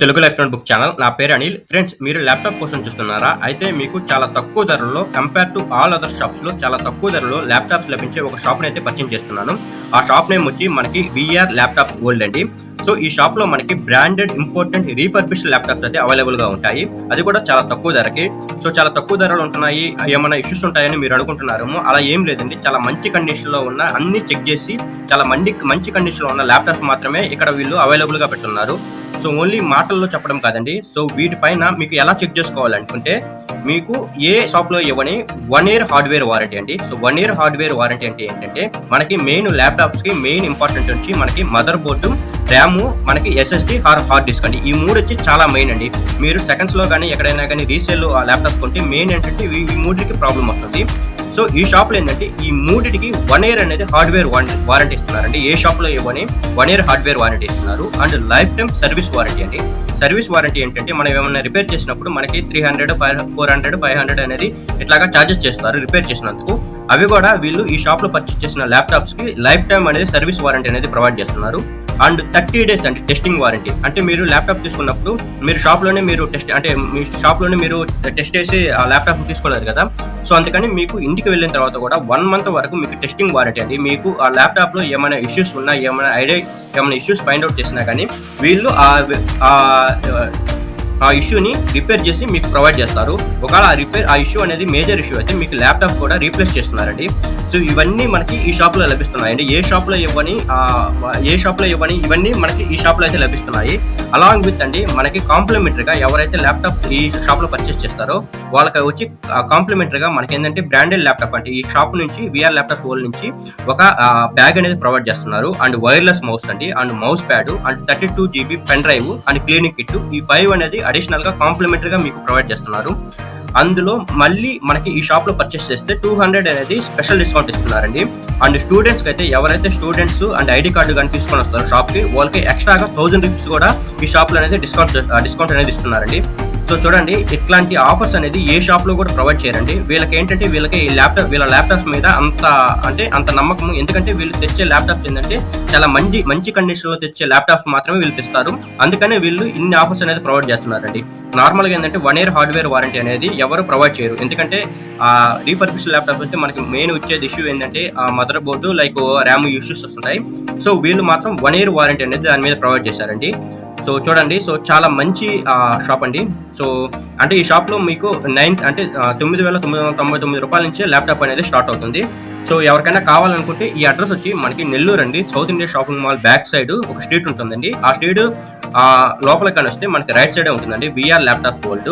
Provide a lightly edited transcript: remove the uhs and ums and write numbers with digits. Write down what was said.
Telugu life note book channel. నా పేరు Anil. Friends, మీరు ల్యాప్టాప్ కోసం చూస్తున్నారా? అయితే మీకు చాలా తక్కువ ధరలో కంపేర్ టు ఆల్ అదర్ షాప్స్లో చాలా తక్కువ ధరలో ల్యాప్టాప్స్ లభించే ఒక షాప్ని అయితే పరిచయం చేస్తున్నాను. ఆ షాప్ నేమ్ వచ్చి మనకి విఆర్ ల్యాప్టాప్స్ వరల్డ్ అండి. సో ఈ షాప్లో మనకి బ్రాండెడ్ ఇంపార్టెంట్ రీఫర్బిష్డ్ ల్యాప్టాప్స్ అయితే అవైలబుల్గా ఉంటాయి. అది కూడా చాలా తక్కువ ధరకి. సో చాలా తక్కువ ధరలు ఉంటున్నాయి, ఏమైనా ఇష్యూస్ ఉంటాయని మీరు అనుకుంటున్నారేమో. అలా ఏం లేదండి. చాలా మంచి కండిషన్లో ఉన్న అన్ని చెక్ చేసి చాలా మంచి కండిషన్లో ఉన్న ల్యాప్టాప్స్ మాత్రమే ఇక్కడ వీళ్ళు అవైలబుల్గా పెట్టున్నారు. సో ఓన్లీ మాటల్లో చెప్పడం కాదండి. సో వీటిపైన మీకు ఎలా చెక్ చేసుకోవాలనుకుంటే, మీకు ఏ షాప్లో ఇవ్వని 1 year హార్డ్వేర్ వారంటీ అండి. సో 1 year హార్డ్వేర్ వారంటీ అంటే ఏంటంటే, మనకి మెయిన్ ల్యాప్టాప్స్కి మెయిన్ ఇంపార్టెంట్ వచ్చి మనకి మదర్ బోర్డు, ర్యామ్, మనకి ఎస్ఎస్డి హార్డ్ డిస్క్ అండి. ఈ మూడు వచ్చి చాలా మెయిన్ అండి. మీరు సెకండ్స్లో కానీ ఎక్కడైనా కానీ రీసేల్ ఆ ల్యాప్టాప్ కొంటే మెయిన్ ఏంటంటే ఈ మూడికి ప్రాబ్లం వస్తుంది. సో ఈ షాప్లో ఏంటంటే ఈ మూడిటికి 1 year అనేది హార్డ్వేర్ వారంటీ ఇస్తున్నారండి. ఏ షాప్లో ఇవ్వని 1 year హార్డ్వేర్ వారంటీ ఇస్తున్నారు. And life time service warranty అండి. సర్వీస్ వారంటీ ఏంటంటే, మనం ఏమైనా రిపేర్ చేసినప్పుడు మనకి 300, 400, 500 అనేది ఇట్లాగా ఛార్జెస్ చేస్తారు రిపేర్ చేసినందుకు. అవి కూడా వీళ్ళు ఈ షాప్లో పర్చేస్ చేసిన ల్యాప్టాప్స్కి లైఫ్ టైమ్ అనేది సర్వీస్ వారంటీ అనేది ప్రొవైడ్ చేస్తున్నారు. అండ్ 30 days అండి టెస్టింగ్ వారంటీ. అంటే మీరు ల్యాప్టాప్ తీసుకున్నప్పుడు మీరు షాప్లోనే మీరు టెస్ట్ చేసి ఆ ల్యాప్టాప్ తీసుకోలేరు కదా. సో అందుకని మీకు ఇంటికి వెళ్ళిన తర్వాత కూడా 1 month వరకు మీకు టెస్టింగ్ వారంటీ అండి. మీకు ఆ ల్యాప్టాప్లో ఏమైనా ఇష్యూస్ ఉన్నా, ఏమైనా ఇష్యూస్ ఫైండ్ అవుట్ చేసినా కానీ వీళ్ళు ఆ ఇష్యూని రిపేర్ చేసి మీకు ప్రొవైడ్ చేస్తారు. ఒకవేళ ఆ ఇష్యూ అనేది మేజర్ ఇష్యూ అయితే మీకు ల్యాప్టాప్ కూడా రీప్లేస్ చేస్తున్నారండి. సో ఇవన్నీ మనకి ఈ షాప్లో లభిస్తున్నాయండి. ఏ షాప్లో ఇవ్వని ఇవన్నీ మనకి ఈ షాప్లో అయితే లభిస్తున్నాయి. అలాంగ్ విత్ అండి, మనకి కాంప్లిమెంటరీగా ఎవరైతే ల్యాప్టాప్స్ ఈ షాప్లో పర్చేస్ చేస్తారో వాళ్ళకి వచ్చి కాంప్లిమెంటరీగా మనకి ఏంటంటే బ్రాండెడ్ ల్యాప్టాప్ అంటే ఈ షాప్ నుంచి విఆర్ ల్యాప్టాప్ వరల్డ్ నుంచి ఒక బ్యాగ్ అనేది ప్రొవైడ్ చేస్తున్నారు. అండ్ వైర్లెస్ మౌస్ అండి, and mouse pad, and 32 GB pen drive, and cleaning kit. ఈ 5 అనేది అడిషనల్ గా కాంప్లిమెంటరీగా మీకు ప్రొవైడ్ చేస్తున్నారు. అందులో మళ్ళీ మనకి ఈ షాప్ లో పర్చేస్ చేస్తే 200 అనేది స్పెషల్ డిస్కౌంట్ ఇస్తున్నారండి. అండ్ స్టూడెంట్స్ కి అయితే ఎవరైతే స్టూడెంట్స్ అండ్ ఐడి కార్డు కానీ తీసుకొని వస్తారో షాప్ కి, వాళ్ళకి ఎక్స్ట్రాగా 1000 రూపీస్ కూడా ఈ షాప్ లో అనేది డిస్కౌంట్ అనేది ఇస్తున్నారండి. సో చూడండి, ఇట్లాంటి ఆఫర్స్ అనేది ఏ షాప్ లో కూడా ప్రొవైడ్ చేయరండి. వీళ్ళకి వీళ్ళ ల్యాప్టాప్స్ మీద అంత నమ్మకం. ఎందుకంటే వీళ్ళు తెచ్చే ల్యాప్టాప్స్ ఏంటంటే చాలా మంచి కండిషన్ లో తెచ్చే ల్యాప్టాప్స్ మాత్రమే వీళ్ళు తెస్తారు. అందుకనే వీళ్ళు ఇన్ని ఆఫర్స్ అనేది ప్రొవైడ్ చేస్తున్నారండి. నార్మల్గా ఏంటంటే 1 year హార్డ్వేర్ వారంటీ అనేది ఎవరు ప్రొవైడ్ చేయరు. ఎందుకంటే రీఫర్బిష్డ్ ల్యాప్టాప్ అయితే మనకి మెయిన్ వచ్చేది ఇష్యూ ఏంటంటే mother board like RAM issues వస్తుంటాయి. సో వీళ్ళు మాత్రం 1 year వారంటీ అనేది దాని మీద ప్రొవైడ్ చేశారండి. సో చూడండి, సో చాలా మంచి షాప్ అండి. సో అంటే ఈ షాప్లో మీకు 9,999 రూపాయల నుంచే ల్యాప్టాప్ అనేది స్టార్ట్ అవుతుంది. సో ఎవరికైనా కావాలనుకుంటే ఈ అడ్రస్ వచ్చి మనకి నెల్లూరు అండి. South India shopping mall back side ఒక స్ట్రీట్ ఉంటుందండి. ఆ స్ట్రీట్ లోపలికి కానీ వస్తే మనకి రైట్ సైడే ఉంటుందండి విఆర్ ల్యాప్టాప్ వరల్డ్.